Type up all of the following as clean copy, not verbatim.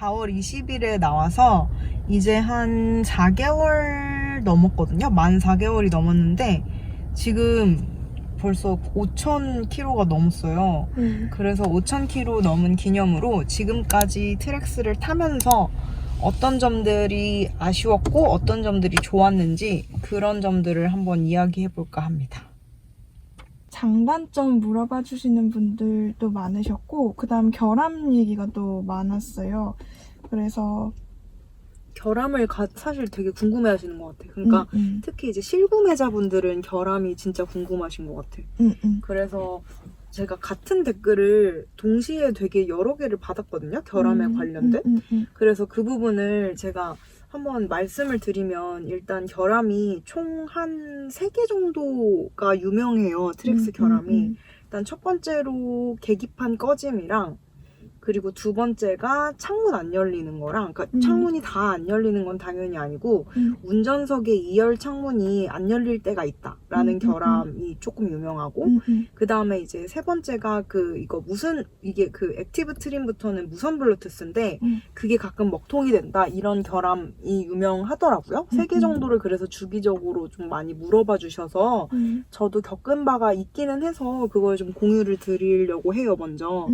4월 20일에 나와서 이제 한 4개월 넘었거든요. 만 4개월이 넘었는데 지금 벌써 5,000km가 넘었어요. 그래서 5,000km 넘은 기념으로 지금까지 트랙스를 타면서 어떤 점들이 아쉬웠고 어떤 점들이 좋았는지 그런 점들을 한번 이야기해 볼까 합니다. 장단점 물어봐 주시는 분들도 많으셨고, 그 다음 결함 얘기가 또 많았어요. 그래서 결함을 사실 되게 궁금해 하시는 것 같아요. 그러니까 특히 이제 실구매자분들은 결함이 진짜 궁금하신 것 같아요. 그래서 제가 같은 댓글을 동시에 되게 여러 개를 받았거든요. 결함에 관련된. 그래서 그 부분을 제가 한번 말씀을 드리면, 일단 결함이 총 한 3개 정도가 유명해요. 트랙스 결함이. 일단 첫 번째로 계기판 꺼짐이랑, 그리고 두 번째가 창문 안 열리는 거랑, 그러니까 창문이 다 안 열리는 건 당연히 아니고 운전석에 2열 창문이 안 열릴 때가 있다라는 결함이 조금 유명하고, 그 다음에 이제 세 번째가 이게 그 액티브 트림부터는 무선 블루투스인데 그게 가끔 먹통이 된다, 이런 결함이 유명하더라고요. 3개 정도를 그래서 주기적으로 좀 많이 물어봐 주셔서 저도 겪은 바가 있기는 해서 그걸 좀 공유를 드리려고 해요. 먼저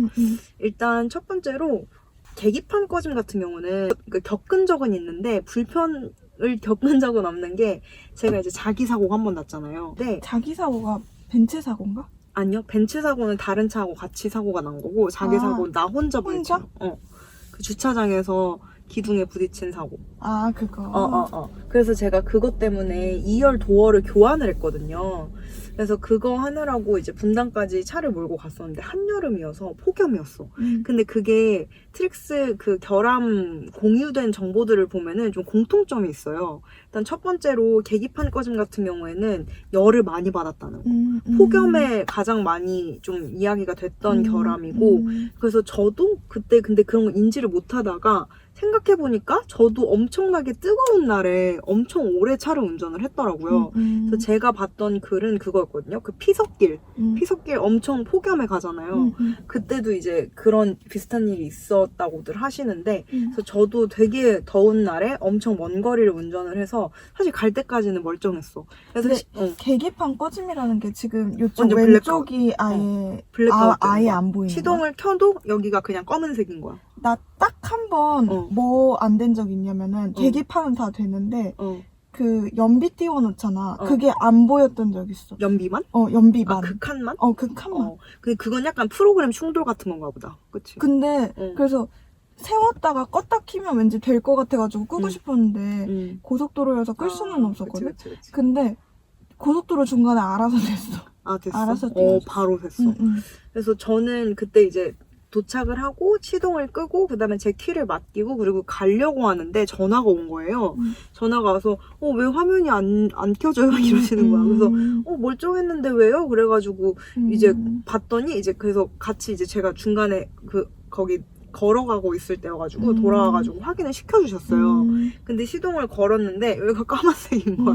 일단 첫 번째로 계기판 꺼짐 같은 경우는 겪은 적은 있는데 불편을 겪은 적은 없는 게, 제가 이제 자기 사고가 한 번 났잖아요. 근데 자기 사고가 벤츠 사고인가? 아니요, 벤츠 사고는 다른 차하고 같이 사고가 난 거고, 자기 사고는 나 혼자 부딪힌 거. 그 주차장에서 기둥에 부딪힌 사고. 아, 그거. 그래서 제가 그것 때문에 2열 도어를 교환을 했거든요. 그래서 그거 하느라고 이제 분당까지 차를 몰고 갔었는데 한여름이어서 폭염이었어. 근데 그게 트랙스 그 결함 공유된 정보들을 보면은 좀 공통점이 있어요. 일단 첫 번째로 계기판 꺼짐 같은 경우에는 열을 많이 받았다는 거. 폭염에 가장 많이 좀 이야기가 됐던 결함이고, 그래서 저도 그때 근데 그런 거 인지를 못 하다가 생각해보니까 저도 엄청나게 뜨거운 날에 엄청 오래 차를 운전을 했더라고요. 그래서 제가 봤던 글은 그거였거든요. 그 피석길 엄청 폭염에 가잖아요. 그때도 이제 그런 비슷한 일이 있었다고들 하시는데, 그래서 저도 되게 더운 날에 엄청 먼 거리를 운전을 해서 사실 갈 때까지는 멀쩡했어. 그래서 계기판 꺼짐이라는 게 지금 이쪽 완전 왼쪽이 아예 아예 안 보이는 시동을 켜도 여기가 그냥 검은색인 거야. 나 딱 한 번 뭐 안 된 적 있냐면은 계기판은 다 되는데 그 연비 띄워놓잖아. 그게 안 보였던 적 있어. 연비만? 연비만. 아, 그 칸만? 그 칸만. 근데 그건 약간 프로그램 충돌 같은 건가 보다. 그치? 근데 그래서 세웠다가 껐다 키면 왠지 될 것 같아가지고 끄고 싶었는데 고속도로여서 끌 수는 없었거든. 그치. 근데 고속도로 중간에 알아서 됐어. 아, 됐어? 알아서 바로 됐어. 그래서 저는 그때 이제 도착을 하고 시동을 끄고 그다음에 제 키를 맡기고 그리고 가려고 하는데 전화가 온 거예요. 전화가 와서 왜 화면이 안 켜져요? 이러시는 거야. 그래서 멀쩡했는데 왜요? 그래가지고 이제 봤더니 이제 그래서 같이 이제 제가 중간에 거기 걸어가고 있을 때여가지고 돌아와가지고 확인을 시켜주셨어요. 근데 시동을 걸었는데 여기가 까만색인 거야.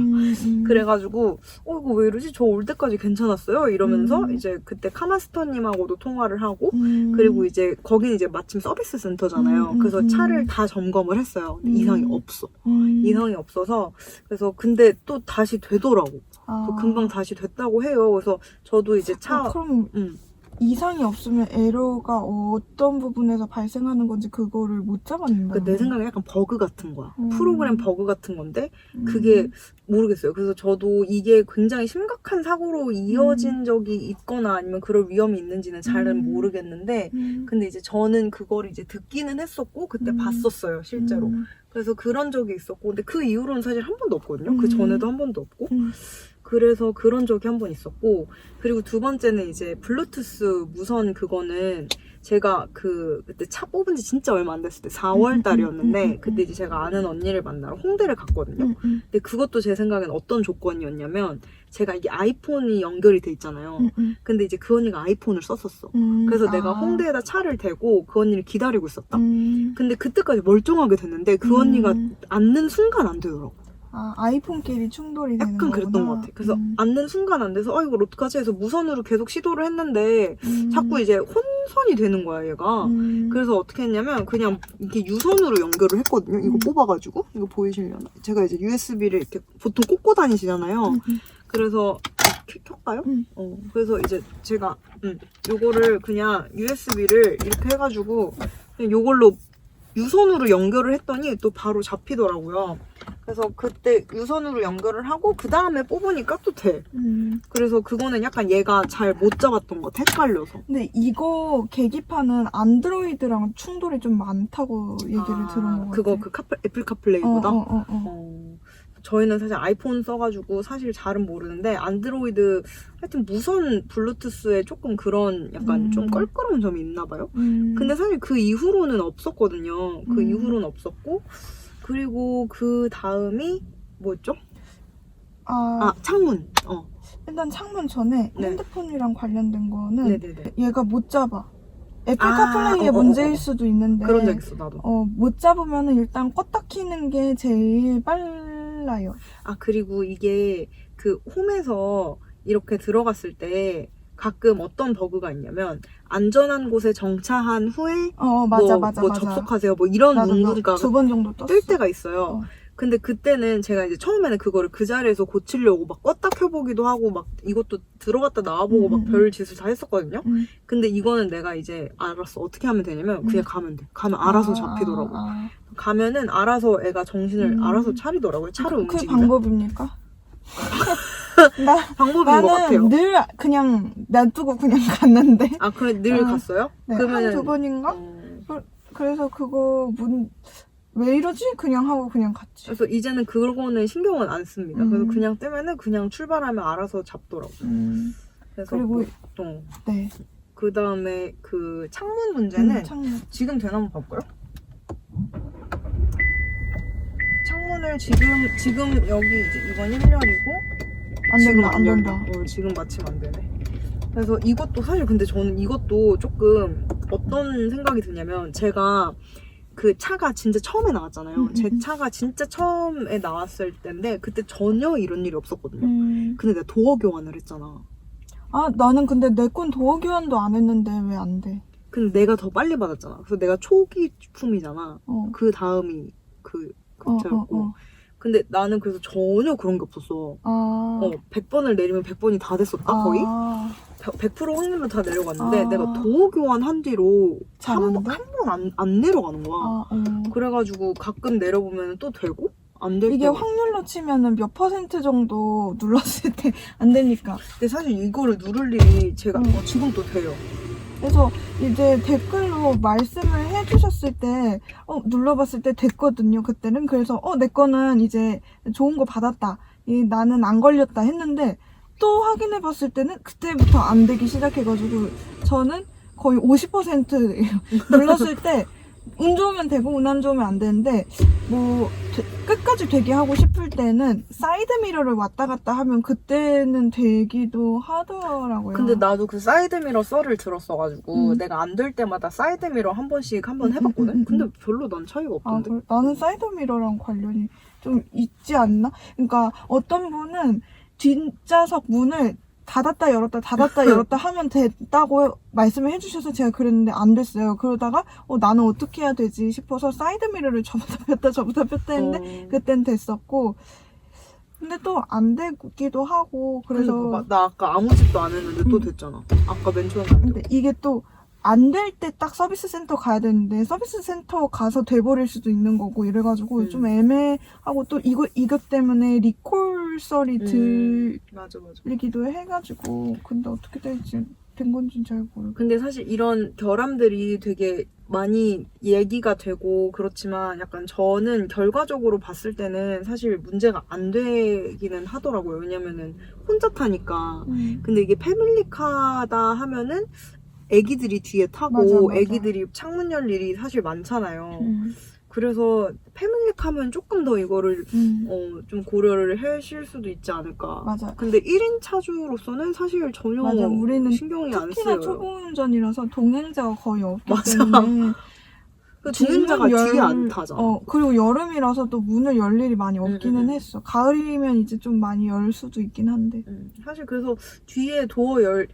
그래가지고 이거 왜 이러지? 저 올 때까지 괜찮았어요? 이러면서 이제 그때 카마스터님하고도 통화를 하고 그리고 이제 거기는 이제 마침 서비스 센터잖아요. 그래서 차를 다 점검을 했어요. 근데 이상이 없어. 이상이 없어서 그래서 근데 또 다시 되더라고. 금방 다시 됐다고 해요. 그래서 저도 이제 그럼 이상이 없으면 에러가 어떤 부분에서 발생하는 건지 그거를 못 잡았는데. 내 생각에 약간 버그 같은 거야. 프로그램 버그 같은 건데 그게 모르겠어요. 그래서 저도 이게 굉장히 심각한 사고로 이어진 적이 있거나 아니면 그럴 위험이 있는지는 잘은 모르겠는데 근데 이제 저는 그걸 이제 듣기는 했었고 그때 봤었어요, 실제로. 그래서 그런 적이 있었고 근데 그 이후로는 사실 한 번도 없거든요. 그 전에도 한 번도 없고. 그래서 그런 적이 한 번 있었고, 그리고 두 번째는 이제 블루투스 무선 그거는 제가 그때 차 뽑은 지 진짜 얼마 안 됐을 때 4월 달이었는데 그때 이제 제가 아는 언니를 만나러 홍대를 갔거든요. 근데 그것도 제 생각엔 어떤 조건이었냐면 제가 이게 아이폰이 연결이 돼 있잖아요. 근데 이제 그 언니가 아이폰을 썼었어. 그래서 내가 홍대에다 차를 대고 그 언니를 기다리고 있었다. 근데 그때까지 멀쩡하게 됐는데 그 언니가 앉는 순간 안 되더라고. 아, 아이폰끼리 충돌이 되는 약간 거구나. 그랬던 것 같아. 그래서 앉는 순간 안 돼서 이걸 어떡하지 해서 무선으로 계속 시도를 했는데 자꾸 이제 혼선이 되는 거야 얘가. 그래서 어떻게 했냐면 그냥 이렇게 유선으로 연결을 했거든요. 이거 뽑아가지고 이거 보이시려나? 제가 이제 USB를 이렇게 보통 꽂고 다니시잖아요. 그래서 켤까요? 그래서 이제 제가 요거를 그냥 USB를 이렇게 해가지고 그냥 요걸로 유선으로 연결을 했더니 또 바로 잡히더라고요. 그래서 그때 유선으로 연결을 하고 그 다음에 뽑으니까 또 돼. 그래서 그거는 약간 얘가 잘 못 잡았던 것 같아. 헷갈려서. 근데 이거 계기판은 안드로이드랑 충돌이 좀 많다고 얘기를 들은 것 같아. 그거 애플 카플레이보다? 어. 저희는 사실 아이폰 써가지고 사실 잘은 모르는데 안드로이드 하여튼 무선 블루투스에 조금 그런 약간 좀 껄끄러운 점이 있나 봐요. 근데 사실 그 이후로는 없었거든요. 그 이후로는 없었고 그리고 그 다음이 뭐였죠? 창문. 일단 창문 전에 네. 핸드폰이랑 관련된 거는 네네네. 얘가 못 잡아. 애플 카플레이의 문제일 수도 있는데 그런 적 있어 나도. 못 잡으면은 일단 껐다 키는 게 제일 빨라요. 그리고 이게 그 홈에서 이렇게 들어갔을 때 가끔 어떤 버그가 있냐면 안전한 곳에 정차한 후에 맞아. 접속하세요 뭐 이런 문구가 2번 정도 떴어. 뜰 때가 있어요. 근데 그때는 제가 이제 처음에는 그거를 그 자리에서 고치려고 막 껐다 켜보기도 하고 막 이것도 들어갔다 나와보고 막 별 짓을 다 했었거든요. 근데 이거는 내가 이제 알았어. 어떻게 하면 되냐면 그냥 가면 돼. 가면 알아서 잡히더라고. 가면은 알아서 애가 정신을 알아서 차리더라고요. 차를 그 움직이면. 방법입니까? 방법인 것 같아요. 나는 늘 그냥 놔두고 그냥 갔는데. 그래 늘 갔어요? 네, 그러면은 한두 번인가? 그래서 그거 왜 이러지? 그냥 하고 그냥 갔지. 그래서 이제는 그거는 신경은 안 씁니다. 그래서 그냥 뜨면은 그냥 출발하면 알아서 잡더라고요. 그래서 그리고 네. 그 다음에 그 창문 문제는 창문. 지금 되나 한번 봐볼까요? 창문을 지금 여기 이제 이건 1열이고 안 된다. 지금 마침 안 되네. 그래서 이것도 사실 근데 저는 이것도 조금 어떤 생각이 드냐면 제가 그 차가 진짜 처음에 나왔잖아요. 제 차가 진짜 처음에 나왔을 때인데 그때 전혀 이런 일이 없었거든요. 근데 내가 도어 교환을 했잖아. 나는 근데 내 건 도어 교환도 안 했는데 왜 안 돼? 근데 내가 더 빨리 받았잖아. 그래서 내가 초기품이잖아. 그 다음이 그때였고. 근데 나는 그래서 전혀 그런 게 없었어. 100번을 내리면 100번이 다 됐었다 거의. 100% 확률로 다 내려갔는데 내가 도어 교환한 뒤로 한 번 안 내려가는 거야. 그래가지고 가끔 내려보면 또 되고 안 될 때. 이게 확률로 치면은 몇 % 정도 눌렀을 때 안 되니까. 근데 사실 이거를 누를 일이 제가 지금 또 돼요. 그래서 이제 댓글로 말씀을 해주셨을 때 눌러봤을 때 됐거든요. 그때는. 그래서 내 거는 이제 좋은 거 받았다. 나는 안 걸렸다 했는데 또 확인해봤을 때는 그때부터 안 되기 시작해가지고 저는 거의 50% 눌렀을 때 운 좋으면 되고 운 안 좋으면 안 되는데 뭐 끝까지 되게 하고 싶을 때는 사이드 미러를 왔다 갔다 하면 그때는 되기도 하더라고요. 근데 나도 그 사이드 미러 썰을 들었어가지고 내가 안 될 때마다 사이드 미러 한 번씩 해봤거든? 근데 별로 난 차이가 없던데? 나는 사이드 미러랑 관련이 좀 있지 않나? 그러니까 어떤 분은 뒷좌석 문을 닫았다 열었다 하면 됐다고 말씀을 해주셔서 제가 그랬는데 안 됐어요. 그러다가 나는 어떻게 해야 되지 싶어서 사이드 미러를 접었다 폈다 했는데 그땐 됐었고 근데 또 안 되기도 하고 그래서 그러니까, 나 아까 아무 짓도 안 했는데 또 됐잖아. 아까 맨 처음에 안 근데 이게 또 안 될 때 딱 서비스 센터 가야 되는데 서비스 센터 가서 돼버릴 수도 있는 거고 이래가지고 좀 애매하고 또 이것 때문에 리콜 썰이 들리기도 해가지고 근데 어떻게 될지 된 건지는 잘 모르겠어요. 근데 사실 이런 결함들이 되게 많이 얘기가 되고 그렇지만 약간 저는 결과적으로 봤을 때는 사실 문제가 안 되기는 하더라고요. 왜냐면은 혼자 타니까. 근데 이게 패밀리카다 하면은 애기들이 뒤에 타고 맞아, 맞아. 애기들이 창문 열 일이 사실 많잖아요. 그래서 패밀리카면 조금 더 이거를 좀 고려를 하실 수도 있지 않을까. 맞아. 근데 1인 차주로서는 사실 전혀 맞아. 우리는 신경이 안 특히나 쓰여요. 초보 운전이라서 동행자가 거의 없기 맞아. 때문에 그 동행자가 뒷문 뒤에 안 타잖아. 그리고 여름이라서 또 문을 열 일이 많이 없기는 했어. 가을이면 이제 좀 많이 열 수도 있긴 한데. 사실 그래서 뒤에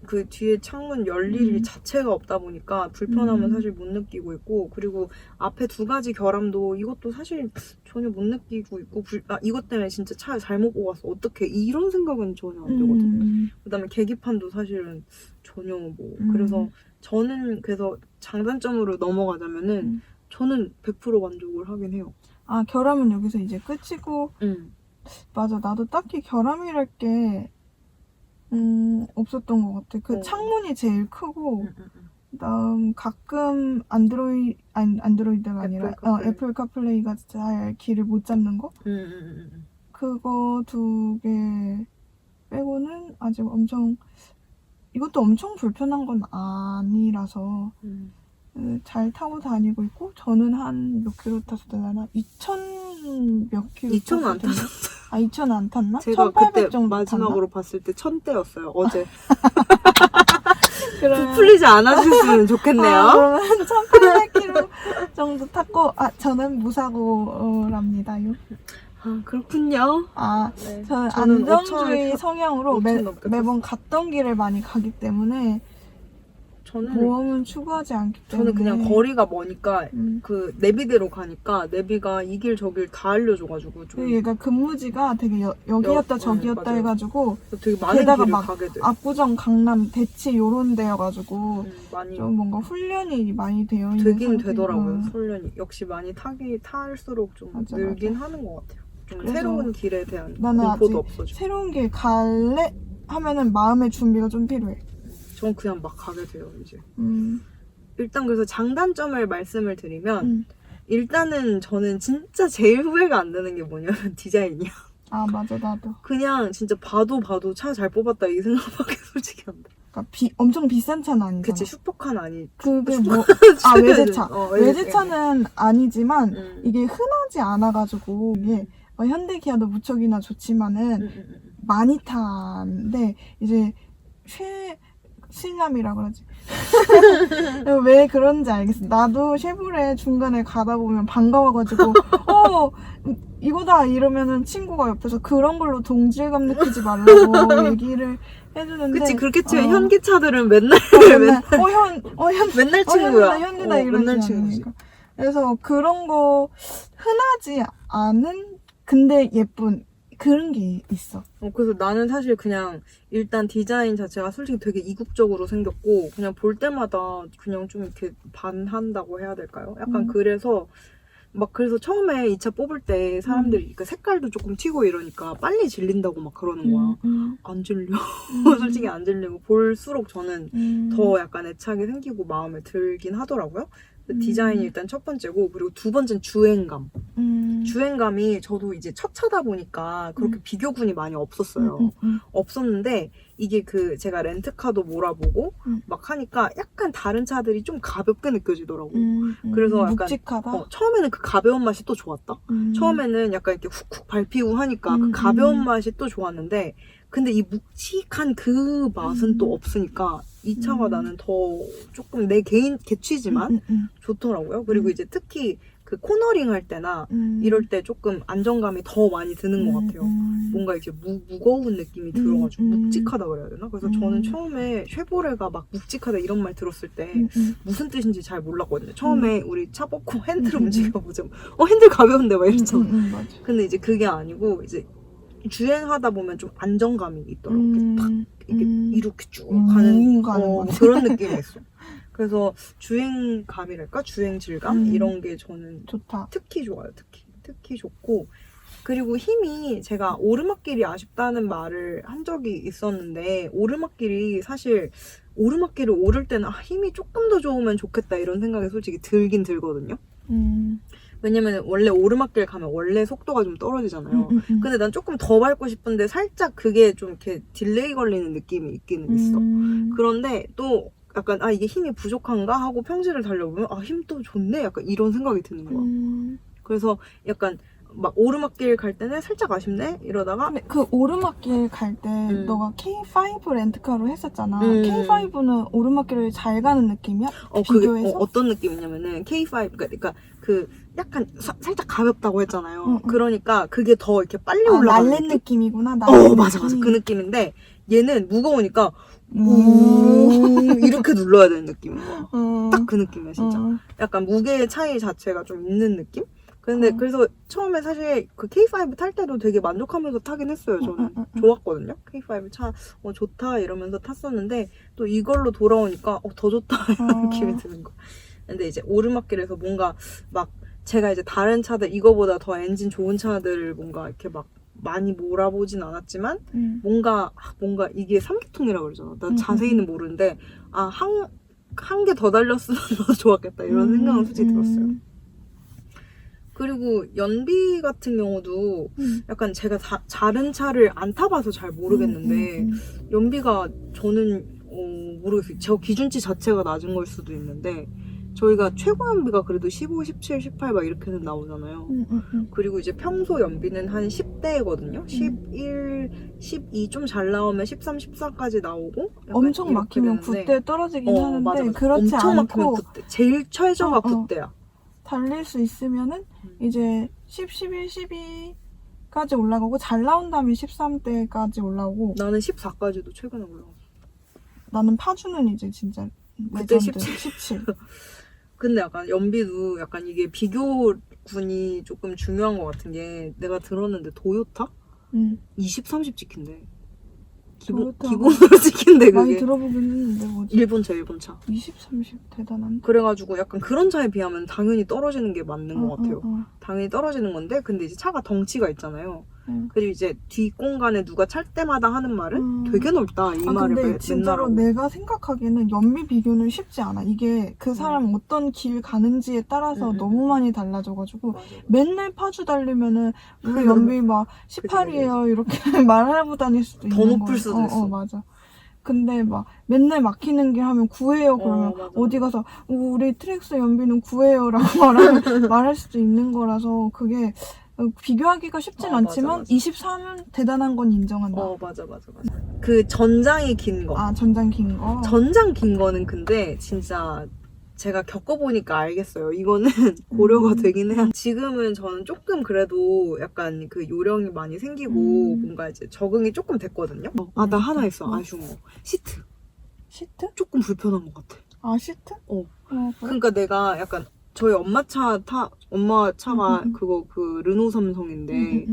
그 뒤에 창문 열 일이 자체가 없다 보니까 불편함은 사실 못 느끼고 있고, 그리고 앞에 두 가지 결함도 이것도 사실 전혀 못 느끼고 있고, 이것 때문에 진짜 차 잘못 뽑았어. 어떡해. 이런 생각은 전혀 안 들거든. 그 다음에 계기판도 사실은 전혀 그래서 저는 그래서 장단점으로 넘어가자면은 저는 100% 만족을 하긴 해요. 아, 결함은 여기서 이제 끝이고. 맞아. 나도 딱히 결함이랄 게 없었던 것 같아. 그 창문이 제일 크고, 그다음 가끔 안드로이드가 아니라 애플 카플레이가 잘 길을 못 잡는 거? 그거 2개 빼고는 아직 이것도 엄청 불편한 건 아니라서 잘 타고 다니고 있고, 저는 한 몇 킬로 탔을려나? 2,000 몇 킬로 2,000은 안 탔을 텐데. 탔었어요. 아, 2,000 안 탔나? 제가 1,800 그때 정도 마지막으로 봤을 때 1,000대였어요. 어제. 탔나? 부풀리지 않아주셨으면 좋겠네요. 그러면 1,800km 정도 탔고, 저는 무사고랍니다요. 그렇군요. 저는 저는 안전주의 5,000 성향으로 5,000 넘게 매번 갔던 길을 많이 가기 때문에 보험은 추구하지 않기 때문에. 저는 그냥 거리가 머니까 그 내비대로 가니까 내비가 이 길 저 길 다 알려줘가지고 좀 얘가 근무지가 되게 여기였다 저기였다 맞아요. 해가지고, 되게 많은 게다가 길을 막 가게 돼. 압구정, 강남, 대치 요런 데여가지고 많이 좀 뭔가 훈련이 많이 되어 있는 되긴 상태고. 되더라고요. 훈련이 역시 많이 탈수록 좀 맞아, 늘긴 하는 것 같아요. 좀 그래서 새로운 길에 대한 나는 공포도 아직 없어지고. 새로운 길 갈래 하면은 마음의 준비가 좀 필요해. 전 그냥 막 가게 돼요 이제. 음. 일단 그래서 장단점을 말씀을 드리면 일단은 저는 진짜 제일 후회가 안 되는 게 뭐냐면 디자인이야. 아, 맞아. 나도. 그냥 진짜 봐도 차 잘 뽑았다 이 생각밖에 솔직히 안 돼. 그러니까 엄청 비싼 차는 아니잖아. 그치, 슈퍼카는 아니. 그게 외제차. 외제차는 아니지만 이게 흔하지 않아가지고, 이게 현대 기아도 무척이나 좋지만은 많이 타는데 이제 신람이라 그러지. 왜 그런지 알겠어. 나도 쉐보레 중간에 가다 보면 반가워가지고 이거다 이러면은 친구가 옆에서 그런 걸로 동질감 느끼지 말라고 얘기를 해주는데. 그치, 그렇게 치면 현기차들은 맨날 맨날 친구야. 현기다 이러지 않으니까. 그래서 그런 거 흔하지 않은 근데 예쁜 그런 게 있어. 그래서 나는 사실 그냥 일단 디자인 자체가 솔직히 되게 이국적으로 생겼고 그냥 볼 때마다 그냥 좀 이렇게 반한다고 해야 될까요? 약간 그래서 처음에 이 차 뽑을 때 사람들이 그 색깔도 조금 튀고 이러니까 빨리 질린다고 막 그러는 거야. 안 질려. 솔직히 안 질리고 볼수록 저는 더 약간 애착이 생기고 마음에 들긴 하더라고요. 디자인이 일단 첫 번째고, 그리고 두 번째는 주행감. 주행감이 저도 이제 첫 차다 보니까 그렇게 비교군이 많이 없었어요. 없었는데 이게 제가 렌트카도 몰아보고 막 하니까 약간 다른 차들이 좀 가볍게 느껴지더라고. 그래서 약간 묵직하다? 처음에는 그 가벼운 맛이 또 좋았다. 처음에는 약간 이렇게 훅훅 밟히고 하니까 그 가벼운 맛이 또 좋았는데, 근데 이 묵직한 그 맛은 또 없으니까 이 차가 나는 더 조금 내 개인 개취지만 좋더라고요. 그리고 이제 특히 그 코너링 할 때나 이럴 때 조금 안정감이 더 많이 드는 것 같아요. 뭔가 이렇게 무거운 느낌이 들어가지고 묵직하다 그래야 되나? 그래서 저는 처음에 쉐보레가 막 묵직하다 이런 말 들었을 때 무슨 뜻인지 잘 몰랐거든요. 처음에 우리 차 뽑고 핸들을 움직여보자. 핸들 가벼운데 막 이랬잖아. 근데 이제 그게 아니고 이제 주행하다 보면 좀 안정감이 있더라고. 이렇게 쭉 가는 그런 느낌이 있어. 그래서 주행감이랄까? 주행 질감? 이런 게 저는 좋다. 특히 좋아요. 특히 좋고. 그리고 힘이, 제가 오르막길이 아쉽다는 말을 한 적이 있었는데, 사실 오르막길을 오를 때는 힘이 조금 더 좋으면 좋겠다 이런 생각이 솔직히 들긴 들거든요. 왜냐면 원래 오르막길 가면 원래 속도가 좀 떨어지잖아요. 근데 난 조금 더 밟고 싶은데 살짝 그게 좀 이렇게 딜레이 걸리는 느낌이 있기는 있어. 그런데 또 약간 아 이게 힘이 부족한가 하고 평지를 달려보면 아 힘 또 좋네 약간 이런 생각이 드는 거야. 그래서 약간 막 오르막길 갈 때는 살짝 아쉽네 이러다가 근데 그 오르막길 갈 때 너가 K5 렌트카로 했었잖아. K5는 오르막길을 잘 가는 느낌이야? 비교해서? 그게 어떤 느낌이냐면은 K5 그러니까 그 약간 살짝 가볍다고 했잖아요. 그러니까 그게 더 이렇게 빨리 올라가는 날랜 느낌? 느낌이구나. 맞아 그 느낌인데 얘는 무거우니까 이렇게 눌러야 되는 느낌인 거야. 딱 그 느낌이야 진짜. 약간 무게의 차이 자체가 좀 있는 느낌? 근데 그래서 처음에 사실 그 K5 탈 때도 되게 만족하면서 타긴 했어요. 저는 좋았거든요. K5 차 좋다 이러면서 탔었는데 또 이걸로 돌아오니까 더 좋다 이런 느낌이 드는 거. 근데 이제 오르막길에서 뭔가 막 제가 이제 다른 차들 이거보다 더 엔진 좋은 차들을 뭔가 이렇게 막 많이 몰아보진 않았지만 뭔가 이게 3기통이라고 그러잖아. 나 자세히는 모르는데 한 개 더 달렸으면 더 좋았겠다 이런 생각은 솔직히 들었어요. 그리고 연비 같은 경우도 약간 제가 다른 차를 안 타봐서 잘 모르겠는데 연비가 저는 모르겠어요. 저 기준치 자체가 낮은 걸 수도 있는데 저희가 최고 연비가 그래도 15, 17, 18 막 이렇게는 나오잖아요. 그리고 이제 평소 연비는 한 10대거든요. 11, 12 좀 잘 나오면 13, 14까지 나오고 엄청 막히면 9대 떨어지긴 하는데 맞아. 그렇지 엄청 않고 막히면 9대. 제일 최저가 9대야. 달릴 수 있으면은 이제 10, 11, 12까지 올라가고 잘 나온 다음에 13대까지 올라오고 나는 14까지도 최근에 올라갔어. 나는 파주는 이제 진짜 그때 레전드 17. 근데 약간 연비도 약간 이게 비교군이 조금 중요한 것 같은 게 내가 들었는데 도요타? 20, 30 찍힌대. 기본으로 찍힌대 그게. 많이 들어보긴 했는데 뭐지? 일본 차. 20, 30 대단한데? 그래가지고 약간 그런 차에 비하면 당연히 떨어지는 게 맞는 것 같아요. 당연히 떨어지는 건데 근데 이제 차가 덩치가 있잖아요. 그리고 이제 뒷공간에 누가 찰 때마다 하는 말은 되게 넓다 이 말을 근데 맨날 진짜로 하고. 내가 생각하기에는 연비 비교는 쉽지 않아. 이게 그 사람 어떤 길 가는지에 따라서 너무 많이 달라져가지고 맞아. 맨날 파주 달리면은 우리 연비 막 18이에요 이렇게 말하고 다닐 수도 더 있는 높을 수도 있어. 맞아. 근데 막 맨날 막히는 길 하면 9예요 그러면 맞아. 어디 가서 우리 트랙스 연비는 9예요라고 말할 수도 있는 거라서 그게 비교하기가 쉽진 않지만 맞아. 23은 대단한 건 인정한다. 맞아. 그 전장이 긴 거. 전장 긴 거. 전장 긴 거는 근데 진짜 제가 겪어보니까 알겠어요. 이거는 고려가 되긴 해요. 지금은 저는 조금 그래도 약간 그 요령이 많이 생기고 뭔가 이제 적응이 조금 됐거든요. 나 하나 있어. 아쉬운 거. 시트. 시트? 조금 불편한 것 같아. 시트? 그래? 그러니까 내가 약간 저희 엄마 차가 그거 그 르노 삼성인데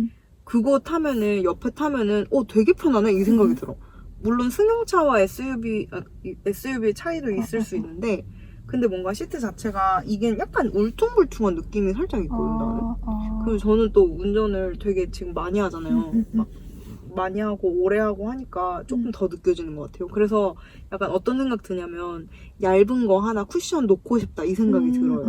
그거 타면은 옆에 타면은 되게 편하네 이 생각이 들어. 물론 승용차와 SUV의 차이도 있을 수 있는데 근데 뭔가 시트 자체가 이게 약간 울퉁불퉁한 느낌이 살짝 있거든 나는. 그리고 저는 또 운전을 되게 지금 많이 하잖아요. 막 많이 하고 오래 하고 하니까 조금 더 느껴지는 것 같아요. 그래서 약간 어떤 생각 드냐면 얇은 거 하나 쿠션 놓고 싶다 이 생각이 들어요.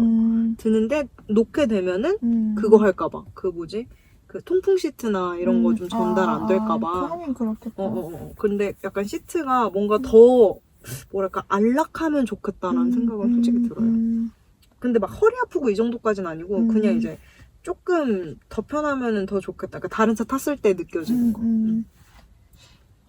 드는데 놓게 되면은 그거 할까봐 그 통풍 시트나 이런 거 좀 전달 안 될까봐. 하긴 그렇겠다. 근데 약간 시트가 뭔가 더 뭐랄까 안락하면 좋겠다라는 생각은 솔직히 들어요. 근데 막 허리 아프고 이 정도까지는 아니고 그냥 이제 조금 더 편하면 더 좋겠다. 그러니까 다른 차 탔을 때 느껴지는 거.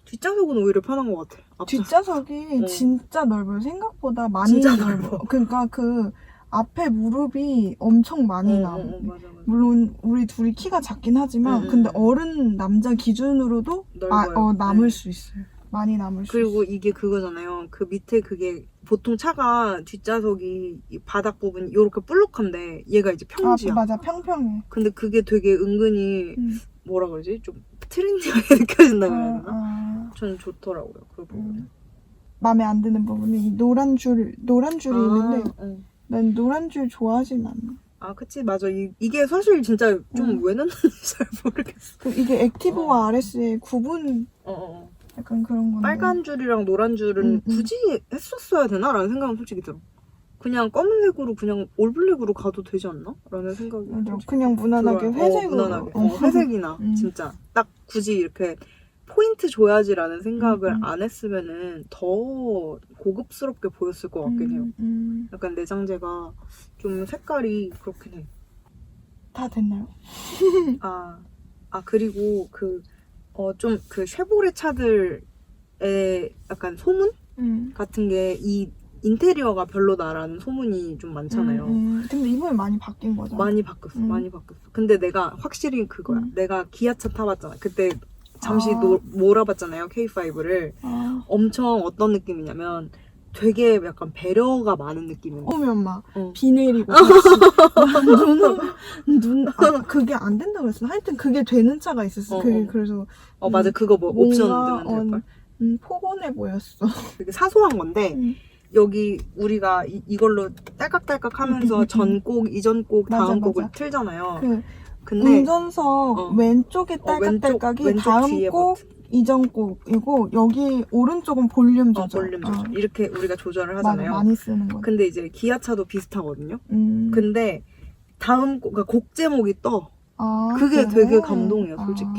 뒷좌석은 오히려 편한 것 같아. 뒷좌석이 진짜 넓어요. 생각보다 많이 진짜 넓어. 그러니까 그 앞에 무릎이 엄청 많이 나와. 맞아. 물론 우리 둘이 키가 작긴 하지만 근데 어른 남자 기준으로도 남을 수 있어요. 많이 남을 수 그리고 있어요. 이게 그거잖아요. 그 밑에 그게 보통 차가 뒷좌석이 이 바닥 부분이 이렇게 볼록한데 얘가 이제 평지야. 맞아. 평평해. 근데 그게 되게 은근히 뭐라 그러지? 좀 트렌디하게 느껴진다 그래야 되나? 저는 좋더라고요. 그 부분. 마음에 안 드는 부분은 이 노란 줄이 있는데 난 노란 줄 좋아하진 않아. 그치 맞아. 이게 사실 진짜 좀 왜 넣는지 잘 모르겠어. 이게 액티브와 RS의 구분 약간 그런 건데 빨간 줄이랑 노란 줄은 굳이 했었어야 되나? 라는 생각은 솔직히 들어. 그냥 검은색으로 그냥 올블랙으로 가도 되지 않나? 라는 생각이 그냥 무난하게 들어요. 회색으로 무난하게. 회색이나 진짜 딱 굳이 이렇게 포인트 줘야지라는 생각을 음. 안 했으면은 더 고급스럽게 보였을 것 같긴 해요. 약간 내장재가 좀 색깔이 그렇긴 해. 다 됐나요? 그리고 좀 그 쉐보레 차들의 약간 소문 같은 게 이 인테리어가 별로다라는 소문이 좀 많잖아요. 근데 이번에 많이 바뀐 거죠? 많이 바뀌었어. 많이 바뀌었어. 근데 내가 확실히 그거야. 내가 기아차 타봤잖아. 그때 잠시 몰아봤잖아요. K5를. 엄청 어떤 느낌이냐면 되게 약간 배려가 많은 느낌인 거야. 어머 엄마 비 내리고 같이 그게 안 된다고 그랬어. 하여튼 그게 되는 차가 있었어. 그게 그래서 맞아. 그거 뭐 옵션 넣으면 될걸? 포근해 보였어. 되게 사소한 건데 여기 우리가 이걸로 딸깍딸깍 하면서 전곡, 이전곡, 다음곡을 맞아. 틀잖아요. 근데 운전석 왼쪽에 딸깍딸깍이 왼쪽 다음 뒤에 곡, 이전 곡이고 여기 오른쪽은 볼륨 조절. 볼륨 조절. 이렇게 우리가 조절을 맞아, 하잖아요. 많이 쓰는 거. 근데 이제 기아차도 비슷하거든요. 근데 다음 그러니까 곡 제목이 떠. 그게 그래? 되게 감동이에요, 솔직히.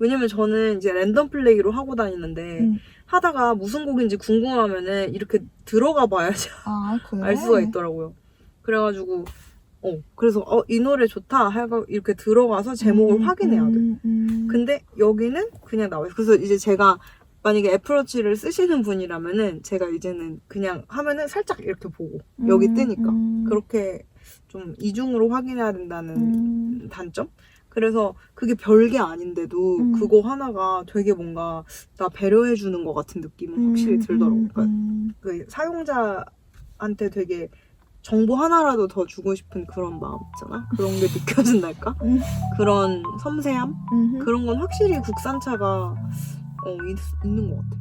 왜냐면 저는 이제 랜덤 플레이로 하고 다니는데 하다가 무슨 곡인지 궁금하면은 이렇게 들어가 봐야지 그래? 알 수가 있더라고요. 그래가지고 그래서 이 노래 좋다 하고 이렇게 들어가서 제목을 확인해야 돼. 근데 여기는 그냥 나와요. 그래서 이제 제가 만약에 애플워치를 쓰시는 분이라면은 제가 이제는 그냥 하면은 살짝 이렇게 보고 여기 뜨니까 그렇게 좀 이중으로 확인해야 된다는 단점? 그래서 그게 별게 아닌데도 그거 하나가 되게 뭔가 나 배려해주는 것 같은 느낌은 확실히 들더라고요. 그러니까 그 사용자한테 되게 정보 하나라도 더 주고 싶은 그런 마음 있잖아? 그런 게 느껴진달까? 그런 섬세함? 그런 건 확실히 국산차가 있는 것 같아.